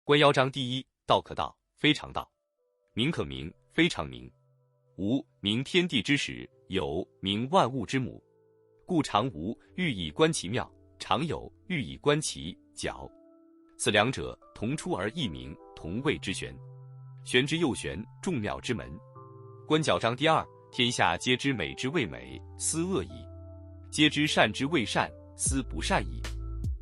观爻章第一，道可道，非常道；名可名，非常名。无名天地之始，有名万物之母。故常无欲以观其妙，常有欲以观其徼。此两者，同出而异名，同谓之玄。玄之又玄，众妙之门。观角章第二，天下皆知美之谓美，斯恶已；皆知善之谓善，斯不善已。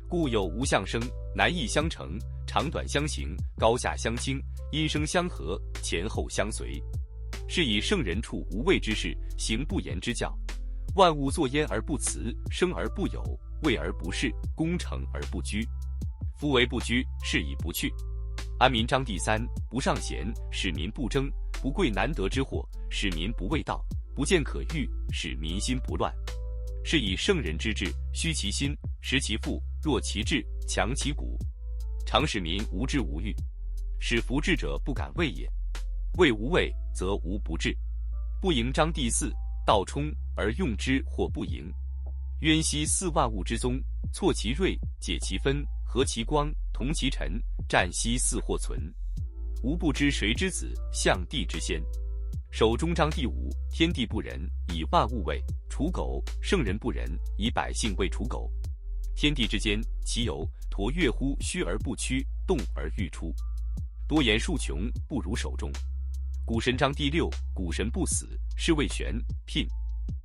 故有无相生，难易相成，长短相形，高下相倾，音声相和，前后相随。是以圣人处无谓之事，行不言之教。万物作焉而不辞，生而不有，为而不恃，功成而不居。夫为不居，是以不去。安民章第三，不尚贤，使民不争；不贵难得之货，使民不畏道；不见可欲，使民心不乱。是以圣人之治，虚其心，实其腹，弱其志，强其骨，常使民无志无欲，使夫智者不敢为也。为无畏，则无不治。不盈章第四，道冲而用之或不盈。渊兮似万物之宗，错其锐，解其分，和其光，同其尘，战兮似或存。吾不知谁之子，象帝之先。守中章第五，天地不仁，以万物为刍狗；圣人不仁，以百姓为刍狗。天地之间，其由橐越乎虚而不屈，动而欲出。多言数穷，不如守中。谷神章第六，谷神不死，是谓玄牝。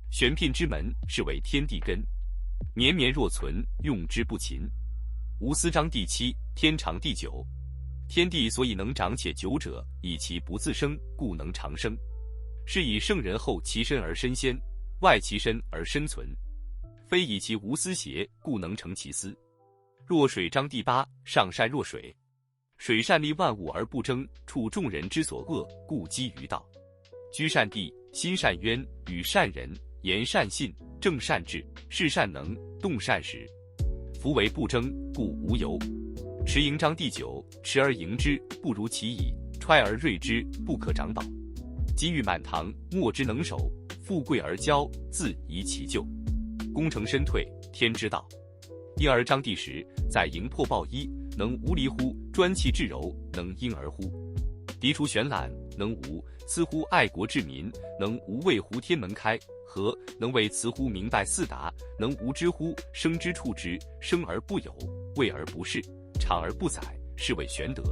玄牝之门，是为天地根。绵绵若存，用之不勤。无私章第七，天长地久。天地所以能长且久者，以其不自生，故能长生。是以圣人后其身而身先，外其身而身存。非以其无私邪，故能成其私。若水章第八，上善若水。水善利万物而不争，处众人之所恶，故几于道。居善地，心善渊，与善人，言善信，正善治，事善能，动善时。夫为不争，故无尤。持盈章第九，持而盈之，不如其已；揣而锐之，不可长保。金玉满堂，莫之能守；富贵而骄，自遗其咎。功成身退，天之道。婴儿章第十，在营破抱衣，能无离乎？专气致柔，能婴儿乎？涤除玄览，能无？慈乎爱国治民，能无畏乎天门开？和能为慈乎明白四达，能无知乎？生之处之，生而不有，畏而不恃，长而不宰，是谓玄德。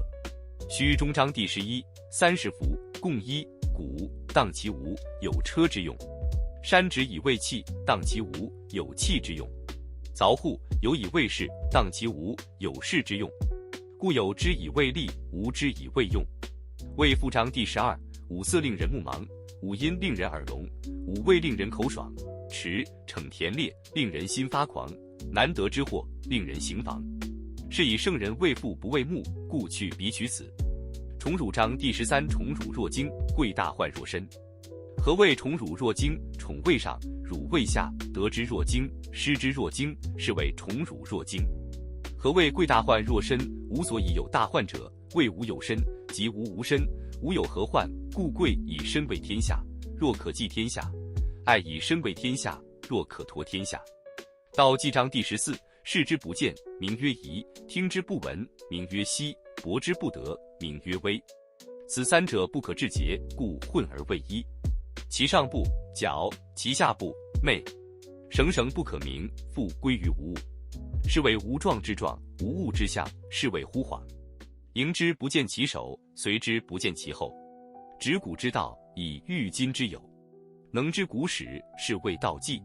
须中章第11，三十辐，共一，鼓，当其无，有车之用。山直以为器，当其无，有器之用。凿户，有以为室，当其无，有室之用。故有知以为利，无知以为用。未复章第12，五色令人目盲，五音令人耳聋，五味令人口爽，驰骋田猎，令人心发狂，难得之货，令人行妨。是以圣人为父不为目，故去彼取此。宠辱章第13，宠辱若惊，贵大患若身。何谓宠辱若惊？宠位上，辱位下，得之若惊，失之若惊，是谓宠辱若惊。何谓贵大患若身？无所以有大患者，谓无有身，即无无身。无有何患？故贵以身为天下，若可寄天下；爱以身为天下，若可托天下。道纪章第14，视之不见，名曰夷；听之不闻，名曰希；博之不得，名曰微。此三者不可致诘，故混而为一。其上部矫，其下部昧，绳绳不可名，复归于无物。是谓无状之状，无物之象，是谓乎恍。迎之不见其首，随之不见其后。执古之道，以御今之有。能知古始，是谓道纪。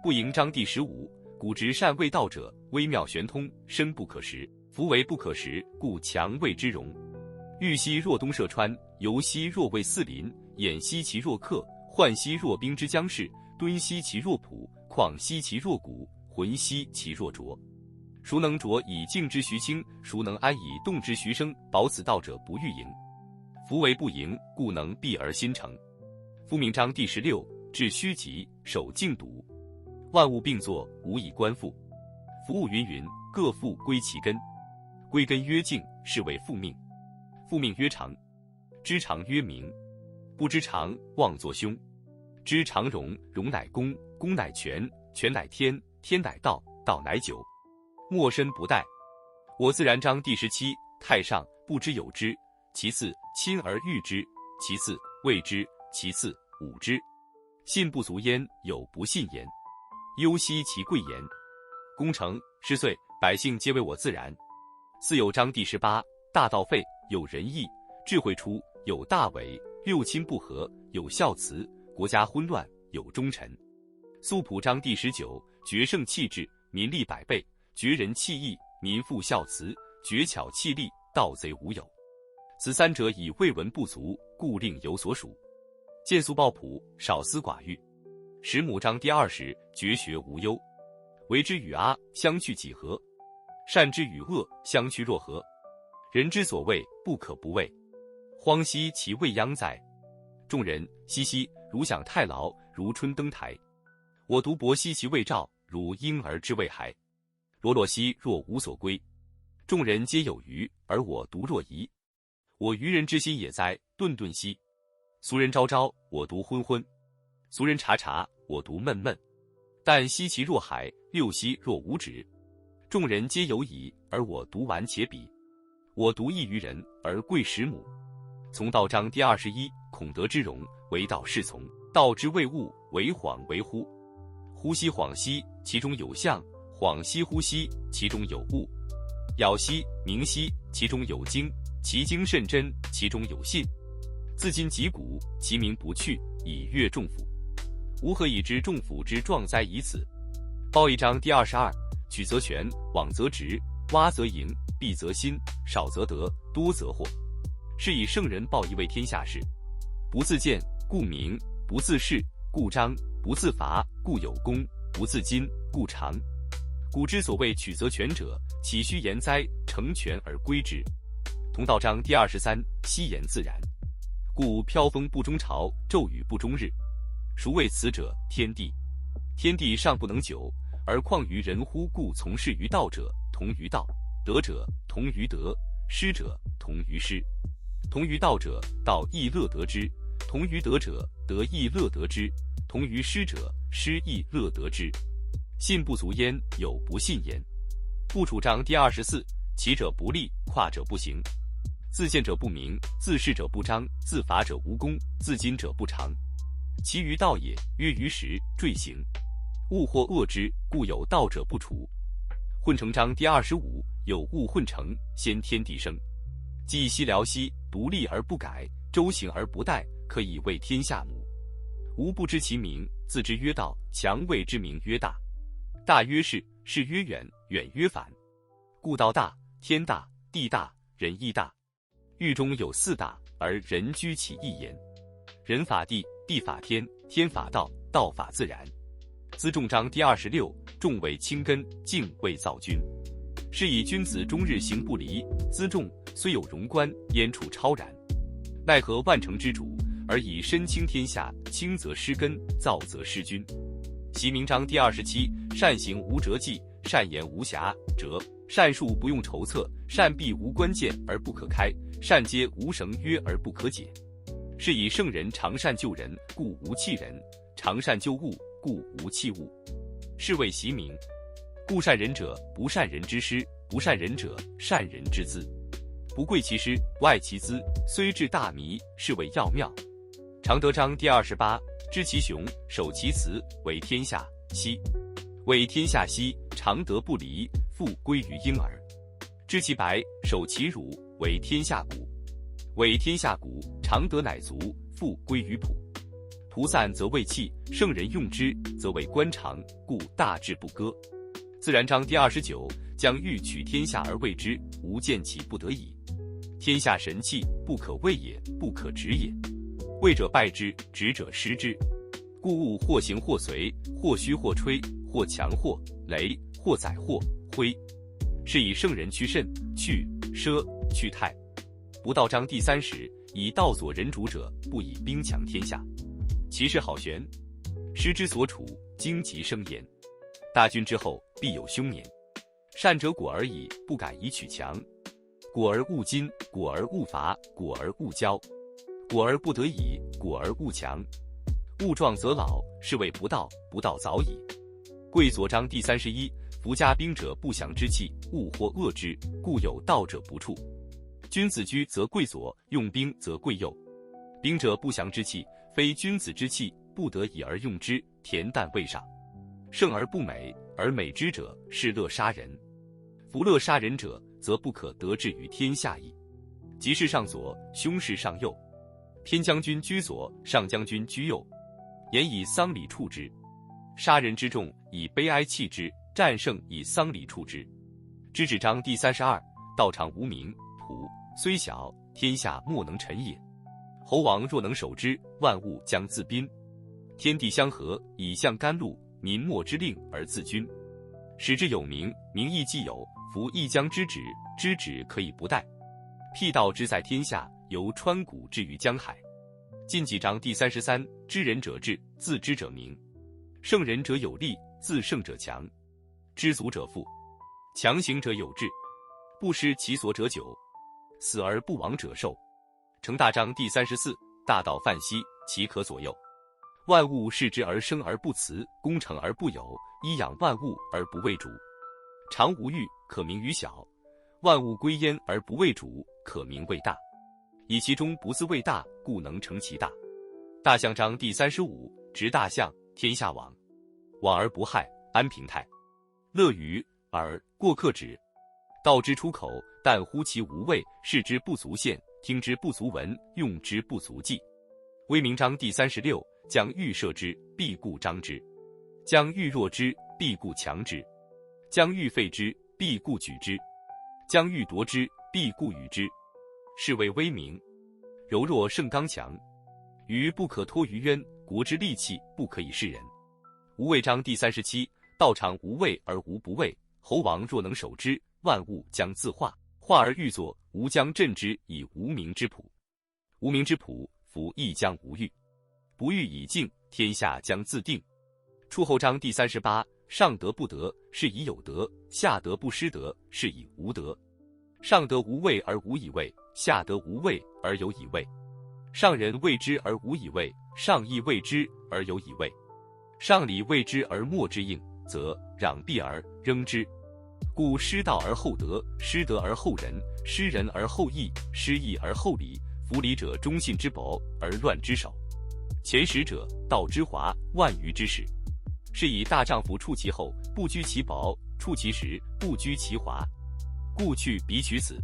不盈章第15，古直善谓道者，微妙玄通，深不可识。夫为不可识，故强谓之容。豫兮若东涉川，游兮若为四邻，偃兮其若客，涣兮若冰之将士，敦兮其若朴，旷兮其若谷，浑兮其若浊。孰能浊以静之徐清？孰能安以动之徐生？保此道者不欲盈。夫为不盈，故能避而心诚。夫名章第16，治虚极，守静笃。万物并作，无以观复。夫物芸芸，各复归其根。归根曰静，是谓复命。复命曰长，知常曰明。不知常，妄作凶。知常容，容乃公，公乃全，全乃天，天乃道，道乃久。莫身不殆。我自然章第17，太上不不知有之，其次亲而誉之，其次畏之，其次侮之。信不足焉，有不信焉。忧惜其贵言。功成10岁，百姓皆为我自然。四有章第18，大道废，有仁义；智慧出，有大伪；六亲不和，有孝慈；国家昏乱，有忠臣。素朴章第19，决胜气质，民利百倍；绝仁弃义，民复孝慈；绝巧弃利，盗贼无有。此三者以未闻不足，故令有所属。见素抱朴，少思寡欲。十母章第20，绝学无忧。为之与阿，相去几何？善之与恶，相去若何？人之所畏，不可不畏。荒兮其未央哉！众人熙熙，如享太牢，如春登台。我独泊兮其未兆，如婴儿之未孩。罗罗兮若无所归。众人皆有余，而我独若遗。我愚人之心也哉，顿顿兮。俗人昭昭，我独昏昏；俗人察察，我独闷闷。但兮其若海，六兮若无止。众人皆有矣，而我独顽且鄙。我独异于人，而贵10亩。从道章第21，孔德之容，为道是从；道之谓物，为恍为惚。呼吸恍兮，其中有象；恍兮呼吸，其中有物。杳兮明兮，其中有精；其精甚真，其中有信。自今及古，其名不去，以阅众甫。吾何以知众甫之壮哉以此？报一章第22，曲则全，枉则直，洼则盈，敝则新，少则得，多则惑。是以圣人报一为天下事。不自见，故明；不自是，故彰；不自伐，故有功；不自矜，故长。古之所谓曲则全者，岂虚言哉？成全而归之。同道章第23，惜言自然。故飘风不终朝，骤雨不终日。孰谓此者？天地。天地尚不能久，而况于人乎？故从事于道者，同于道；德者，同于德；失者，同于失。同于道者，道亦乐得之；同于德者，德亦乐得之；同于失者，失亦乐得之。信不足焉，有不信焉。不处章第24，起者不立，跨者不行。自见者不明，自是者不彰，自伐者无功，自矜者不长。其余道也，曰于时，坠行。物或恶之，故有道者不处。混成章第25，有物混成，先天地生。既兮辽兮，独立而不改，周行而不殆，可以为天下母。吾不知其名，自之曰道，强谓之名曰大。大曰是，是曰远，远曰反。故道大，天大，地大，人亦大。狱中有4大，而人居其一焉。人法地，地法天，天法道，道法自然。资仲章第26，仲谓轻根，敬谓造君。是以君子终日行不离。资仲虽有荣冠，焉处超然？奈何万乘之主，而以身轻天下？轻则失根，躁则失君。袭明章第27，善行无辙迹，善言无瑕辙。善术不用筹策，善闭无关键而不可开，善皆无绳约而不可解。是以圣人常善救人，故无弃人；常善救物，故无弃物。是谓袭明。故善人者，不善人之师；不善人者，善人之资。不贵其师，不爱其资，虽至大迷，是谓要妙。常德章第28，知其雄，守其雌，为天下溪。为天下溪，常德不离，复归于婴儿。知其白，守其乳，为天下谷。为天下谷，常德乃足，复归于朴。朴散则为器，圣人用之，则为官常，故大志不割。自然章第29，将欲取天下而为之，吾见其不得已。天下神器，不可畏也，不可执也。畏者败之，执者失之。故物或行或随，或虚或吹，或强或雷，或载或挥。是以圣人趋慎，去奢，去泰。不道章第30，以道佐人主者，不以兵强天下。其势好悬。师之所处，荆棘生焉。大军之后，必有凶年。善者果而已，不敢以取强。果而勿矜，果而勿伐，果而勿骄。果而不得已，果而勿强。物壮则老，是谓不道，不道早已。贵左章第31，夫家兵者不祥之器，物或恶之，故有道者不处。君子居则贵左，用兵则贵右。兵者，不祥之气，非君子之气，不得已而用之，恬淡未上。胜而不美，而美之者，是乐杀人。夫乐杀人者，则不可得志于天下矣。吉事上左，凶事上右。偏将军居左，上将军居右。言以丧礼处之。杀人之众，以悲哀弃之；战胜以丧礼处之。知止章第32。道常无名，朴虽小，天下莫能臣也。侯王若能守之，万物将自宾。天地相合，以象甘露，民莫之令而自君。使之有名，名亦既有，夫一将之止，知止可以不殆。辟道之在天下，由川谷至于江海。晋纪章第33。知人者智，自知者明。胜人者有力，自胜者强。知足者富，强行者有志。不失其所者久，死而不亡者寿。成大章第34。大道泛兮，其可左右。万物视之而生而不辞，功成而不有，依养万物而不为主。常无欲，可名于小；万物归焉而不为主，可名为大。以其中不自为大，故能成其大。大象章第35。执大象，天下往。往而不害，安平泰。乐于耳，过客止。道之出口，但乎其无味，视之不足见，听之不足闻，用之不足记。威名章第36。将欲射之，必固张之；将欲弱之，必固强之；将欲废之，必固举之；将欲夺之，必固与之。是谓威名。柔弱胜刚强，鱼不可托于渊，国之利器不可以示人。无畏章第37。道常无畏而无不畏，侯王若能守之，万物将自化。化而欲作，吾将镇之以无名之朴。无名之朴，夫亦将无欲。不欲以静，天下将自定。出后章第38。上德不德，是以有德；下德不失德，是以无德。上德无畏而无以畏，下德无畏而有以畏。上人畏之而无以畏，上义畏之而有以畏。上礼畏之而莫之应，则攘臂而扔之。故失道而后德，失德而后仁，失仁而后义，失义而后礼。夫礼者，忠信之薄而乱之首。前识者，道之华，万余之始。是以大丈夫处其厚，不居其薄；处其实，不居其华。故去彼取此。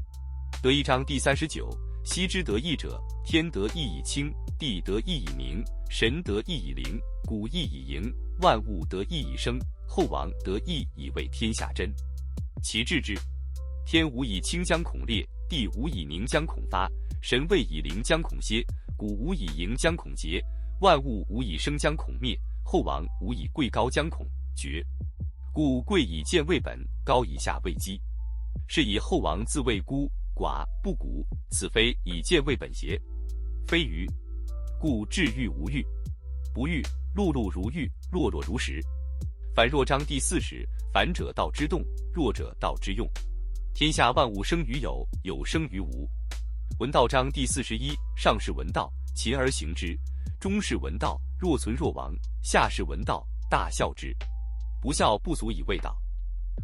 德一章第39。昔之得意者，天得意以清，地得意以明，神得意以灵，古意以盈，万物得意以生，后王得意以为天下真。其治之，天无以清将恐裂，地无以宁将恐发，神未以灵将恐歇，古无以盈将恐竭，万物无以生将恐灭，后王无以贵高将恐绝。故贵以贱为本，高以下为基。是以后王自谓孤寡不古，此非以贱为本邪？非愚。故至欲无欲，不欲，碌碌如玉，落落如石。反若章第40。反者道之动，弱者道之用。天下万物生于有，有生于无。文道章第41。上士闻道，勤而行之；中士闻道，若存若亡；下士闻道，大笑之。不孝不足以为道。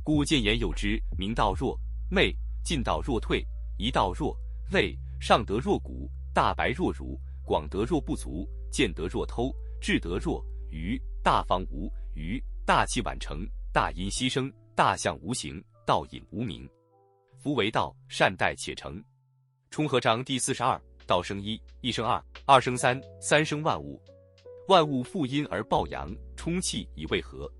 故见言有之，明道若昧，进道若退，一道若累，上德若谷，大白若儒，广德若不足，见德若偷，智德若愚，大方无余，大器晚成，大音希声，大象无形，道隐无名。夫为道，善待且成。冲和章第42。道生一，一生二，二生三，三生万物。万物负阴而抱阳，充气以为和。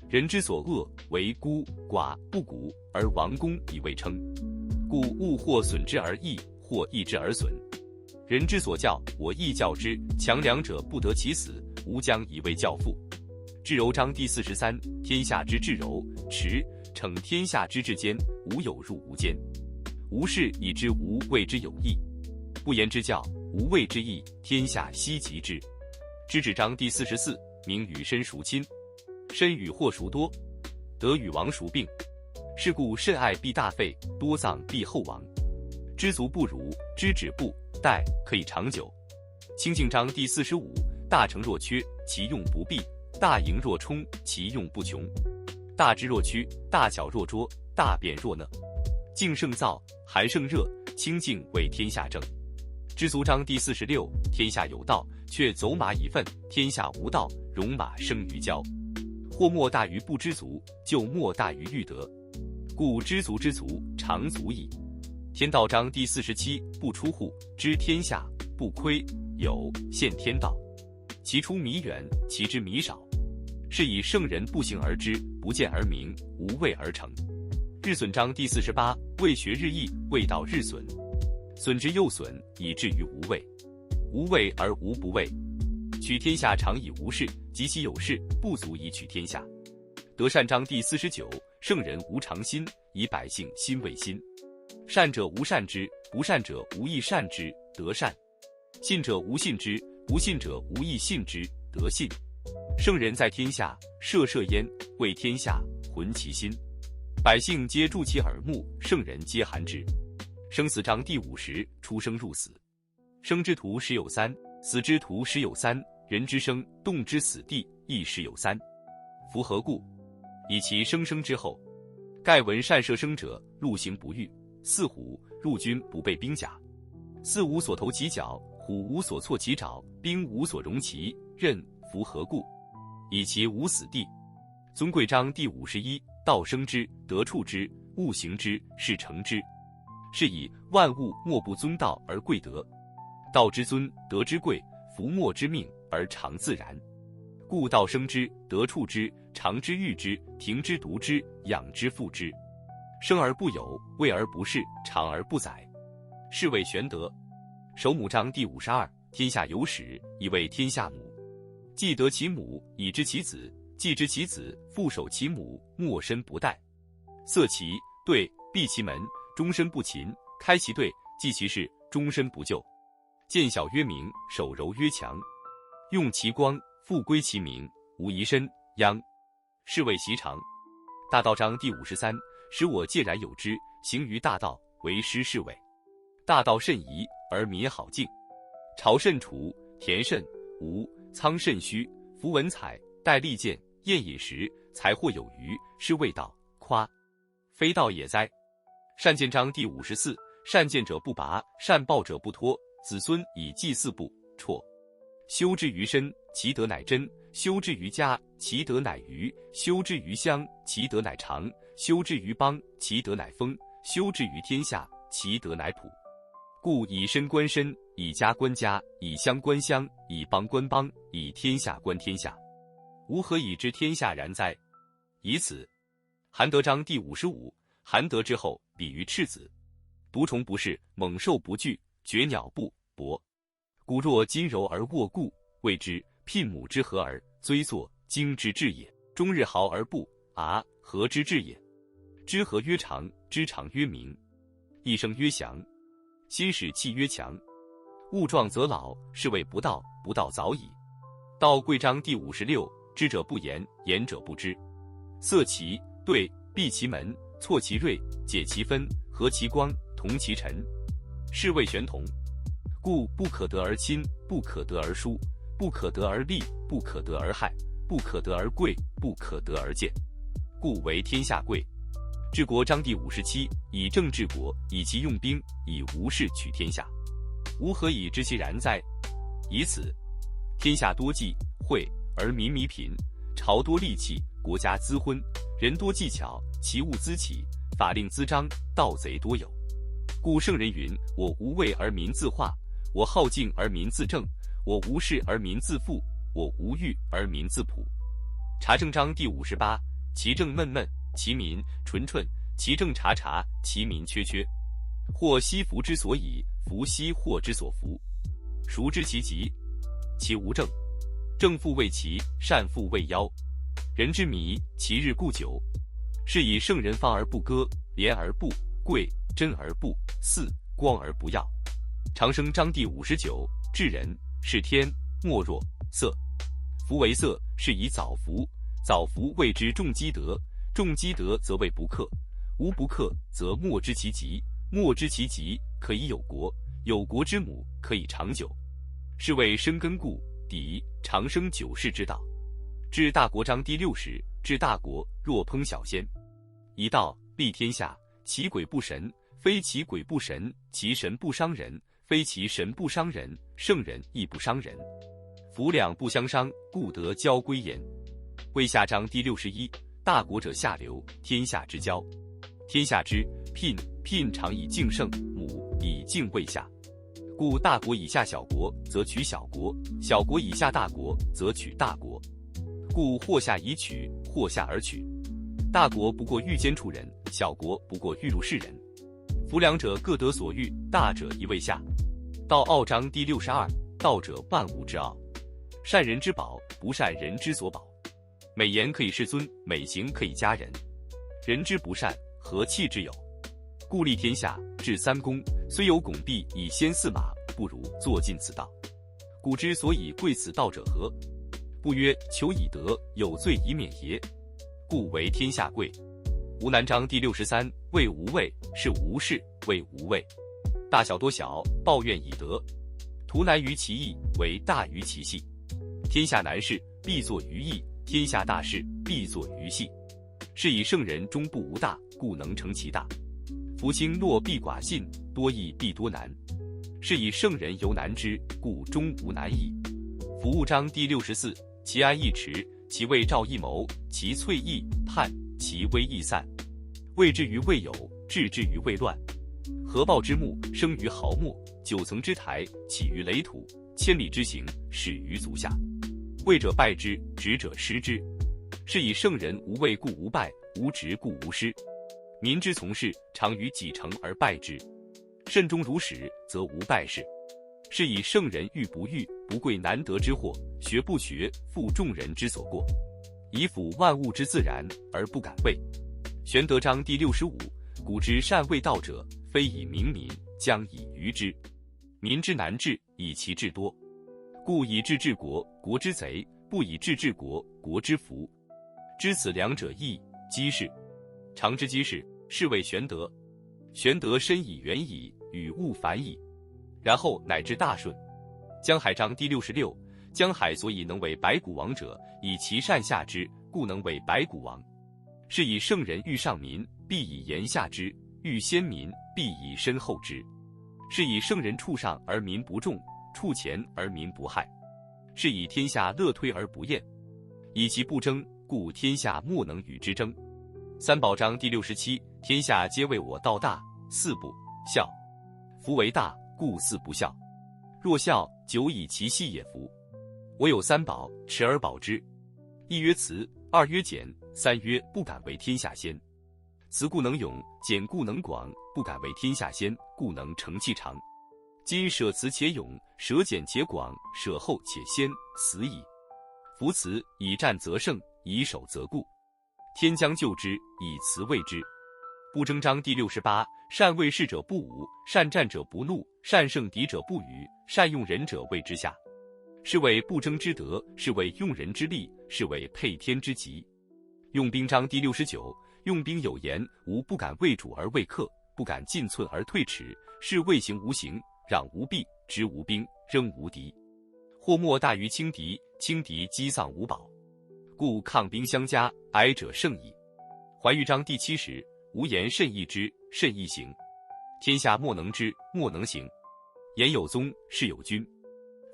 人之所恶，为孤寡不古，而王公以为称。故物或损之而益，或益之而损。人之所教，我亦教之。强梁者不得其死，吾将以为教父。至柔章第43。天下之至柔，持骋天下之至坚，无有入无间。无事以知无谓之有益，不言之教，无谓之义，天下希及之。知止章第44。名与身孰亲？身与祸孰多？德与亡孰并？是故甚爱必大费，多葬必后亡。知足不辱，知止不殆，可以长久。清净章第45。大成若缺，其用不弊；大盈若冲，其用不穷。大智若屈，大巧若拙，大辩若讷。静胜燥，寒胜热，清静为天下正。知足章第46，天下有道，却走马以粪；天下无道，戎马生于郊。或莫大于不知足，就莫大于欲得。故知足之足，常足矣。天道章第47，不出户，知天下，不窥，有现天道。其出弥远，其知弥少。是以圣人不行而知，不见而明，无为而成。日损章第48，为学日益，为道日损。损之又损，以至于无为。无为而无不为。取天下常以无事，及其有事，不足以取天下。德善章第49，圣人无常心，以百姓心为心。善者无善之，不善者无亦善之，得善。信者无信之，不信者无亦信之，得信。圣人在天下，摄摄焉，为天下，浑其心。百姓皆助其耳目，圣人皆含之。生死章第50，出生入死。生之徒十有三，死之徒十有三。人之生，动之死地，亦十有三。夫何故？以其生生之后。盖闻善射生者，陆行不遇。似虎，入军不备兵甲。似无所投其脚，虎无所措其爪，兵无所容其刃。夫何故？以其无死地。尊贵章第51，道生之，德处之，物行之，事成之。是以万物莫不尊道而贵德。道之尊，德之贵，夫莫之命而常自然。故道生之，德处之，常之育之，庭之独之，养之复之。生而不有，为而不恃，长而不宰，是谓玄德。守母章第52，天下有始，以为天下母。既得其母，以知其子；既知其子，复守其母，莫身不殆。塞其兑，闭其门，终身不勤；开其兑，济其事，终身不救。见小曰明，守柔曰强。用其光，复归其明，无遗身殃。是谓习常。大道章第53，使我介然有之，行于大道，为师是谓。大道甚夷，而民好径。朝甚除，田甚无，仓甚虚，夫文采，戴利剑，宴饮食，财货有余，是谓道，夸。非道也哉？善见章第54，善见者不拔，善报者不脱，子孙以祭祀不辍。修之于身，其德乃真；修之于家，其德乃余；修之于乡，其德乃长；修之于邦，其德乃丰；修之于天下，其德乃普。故以身观身，以家观家，以乡观乡，以邦观邦，以天下观天下。吾何以知天下然哉？以此。含德章第55，含德之后，比于赤子。毒虫不视，猛兽不惧，绝鸟不搏。骨若金柔而握固，谓之牝母之和而追作精之至也。终日毫而不和之至也。知和曰长，知长曰明。一生曰祥，心使气曰强。物壮则老，是谓不道，不道早已。道贵章第56，知者不言，言者不知。塞其兑，闭其门，错其锐，解其分，和其光，同其尘，是谓玄同。故不可得而亲，不可得而疏，不可得而利，不可得而害，不可得而贵，不可得而贱。故为天下贵。治国章第57，以政治国，以其用兵，以无事取天下。吾何以知其然哉？以此。天下多忌讳，而民弥贫；朝多利器，国家滋昏；人多技巧，其物滋起；法令滋章，盗贼多有。故圣人云：我无畏而民自化，我好静而民自正，我无事而民自富，我无欲而民自朴。察政章第58，其政闷闷，其民纯纯；其政察察，其民缺缺。或惜福之所以，福惜祸之所伏。孰知其极？其无正。正复谓奇，善复谓妖。人之迷，其日固久。是以圣人放而不割，廉而不贵，真而不肆，光而不耀。长生章第59，治人是天，莫若色。夫为色，是以早服。早服谓之重积德，重积德则谓不克。无不克，则莫知其极。莫知其极，可以有国；有国之母，可以长久。是谓生根固，砥长生久视之道。治大国章第60，治大国若烹小鲜。以道立天下，其鬼不神，非其鬼不神，其神不伤人，非其神不伤人，圣人亦不伤人。夫两不相伤，故得交归焉。魏下章第61。大国者下流，天下之交。天下之聘常以敬圣母，以敬魏下。故大国以下小国，则取小国；小国以下大国，则取大国。故或下以取，或下而取。大国不过欲监处人，小国不过欲入事人。夫两者各得所欲，大者宜为下。道傲章第62。道者万物之傲，善人之宝，不善人之所宝。美言可以世尊，美行可以加人。人之不善，何气之有？故立天下，治三公，虽有拱璧以先驷马，不如坐尽此道。古之所以贵此道者何？不曰求以得，有罪以免也。故为天下贵。吴南章第63。谓无畏，是无事；谓无畏，大小多小，抱怨以得。图难于其易，为大于其细。天下难事，必作于易；天下大事，必作于细。是以圣人终不无大，故能成其大。夫轻诺必寡信，多易必多难。是以圣人犹难之，故终无难矣。夫物章第64。其安易持，其未兆易谋，其萃易判，其危易散。谓之于未有，治之于未乱。合抱之木，生于毫末；九层之台，起于垒土；千里之行，始于足下。位者败之，执者失之。是以圣人无畏故无败，无执故无失。民之从事，常于己成而败之。慎终如始，则无败事。是以圣人欲不欲，不贵难得之货；学不学，负众人之所过。以辅万物之自然，而不敢畏。玄德章第65。古之善为道者，非以明民，将以愚之。民之难治，以其智多。故以智治国，国之贼；不以智治国，国之福。知此两者异，稽式。常知稽式，是谓玄德。玄德深以远矣，与物反矣。然后乃至大顺。江海章第66。江海所以能为百谷王者，以其善下之，故能为百谷王。是以圣人欲上民，必以言下之；欲先民，必以身后之。是以圣人处上而民不重，处前而民不害。是以天下乐推而不厌。以其不争，故天下莫能与之争。三宝章第67。天下皆谓我道大，四不孝。夫为大，故四不孝。若孝，久以其细也夫。我有三宝，持而保之。一曰慈，二曰俭，三曰不敢为天下先。慈故能勇，俭故能广，不敢为天下先，故能成器长。今舍慈且勇，舍俭且广，舍后且先，死矣。夫慈以战则胜，以守则固。天将救之，以慈卫之。不争章第68。善为事者不武，善战者不怒，善胜敌者不语，善用人者谓之下。是谓不争之德，是谓用人之力，是谓配天之极。用兵章第69。用兵有言：吾不敢为主而为客，不敢进寸而退尺，是谓行无形，攘无弊，执无兵，扔无敌。或莫大于轻敌，轻敌积丧无宝。故抗兵相加，哀者胜矣。怀玉章第70。无言甚易知，甚易行。天下莫能知，莫能行。言有宗，事有君。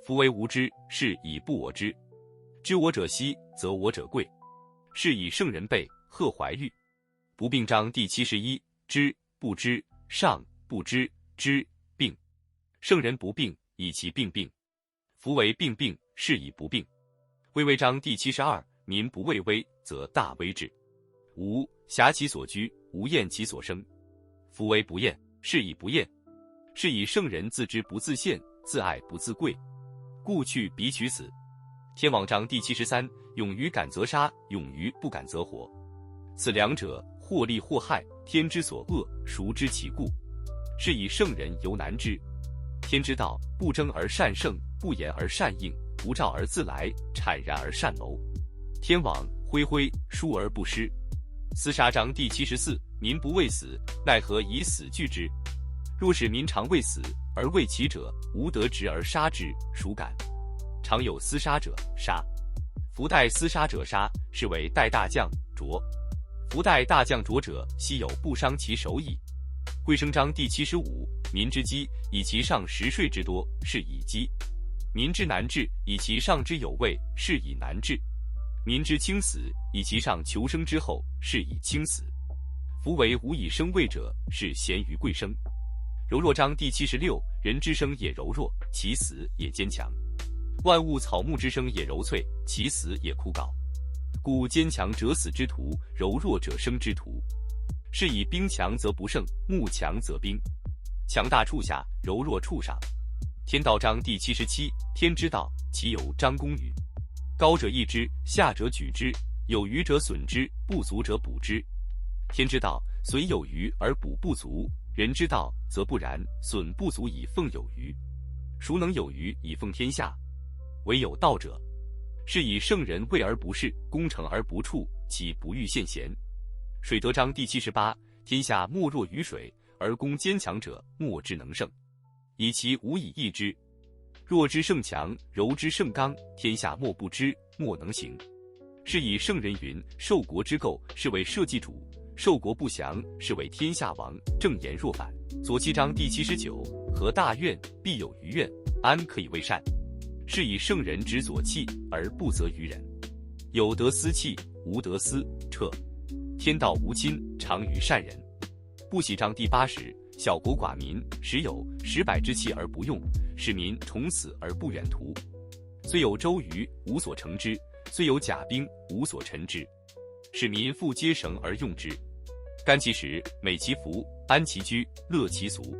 夫为无知，是以不我知。知我者希，则我者贵。是以圣人备，贺怀玉。不病章第71。知不知，上不知，知病。圣人不病，以其病病。夫为病病，是以不病。危危章第72。民不畏危，则大危至。无暇其所居，无厌其所生。夫为不厌，是以不厌。是以圣人自知不自见，自爱不自贵。故去彼取此。天王章第73。勇于敢则杀，勇于不敢则活。此两者，或利或害，天之所恶，孰知其故？是以圣人犹难之。天之道，不争而善胜，不言而善应，不召而自来，谄然而善谋。天网恢恢，疏而不失。厮杀章第74。民不畏死，奈何以死惧之？若使民常畏死，而畏其者，无得执而杀之，孰敢？常有厮杀者，杀。夫待厮杀者杀，是为待大将，卓。夫代大将浊者，悉有不伤其手矣。贵生章第75，民之饥，以其上食税之多，是以饥；民之难治，以其上之有味，是以难治；民之轻死，以其上求生之后，是以轻死。夫为无以生味者，是贤于贵生。柔弱章第76，人之生也柔弱，其死也坚强。万物草木之生也柔脆，其死也枯槁。故坚强者死之徒，柔弱者生之徒。是以兵强则不胜，木强则兵。强大处下，柔弱处上。天道章第77，天之道，其有章公语。高者益之，下者举之，有余者损之，不足者补之。天之道，损有余而补不足；人之道，则不然，损不足以奉有余。孰能有余以奉天下？唯有道者。是以圣人位而不恃，功成而不处，其不欲献贤。水德章第78，天下莫若于水，而攻坚强者，莫之能胜，以其无以易之。弱之胜强，柔之胜刚，天下莫不知，莫能行。是以圣人云：受国之垢，是为社稷主；受国不祥，是为天下王。正言若反。左七章第79，何大怨，必有余怨，安可以为善？是以圣人执左契，而不责于人。有德思弃，无德思彻。天道无亲，常于善人。不喜章第80，小国寡民，时有10百之器而不用，使民重死而不远图。虽有周瑜，无所成之；虽有甲兵，无所陈之。使民复皆绳而用之。甘其食，美其服，安其居，乐其俗。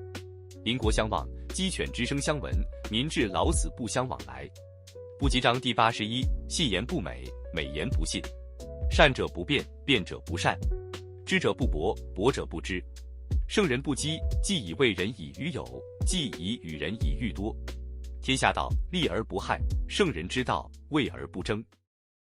邻国相望，鸡犬之声相闻，民至老死不相往来。不及章第81，信言不美，美言不信。善者不辩，辩者不善；知者不博，博者不知。圣人不积，既以为人以愚有，既以与人以欲多。天下道，利而不害；圣人之道，位而不争。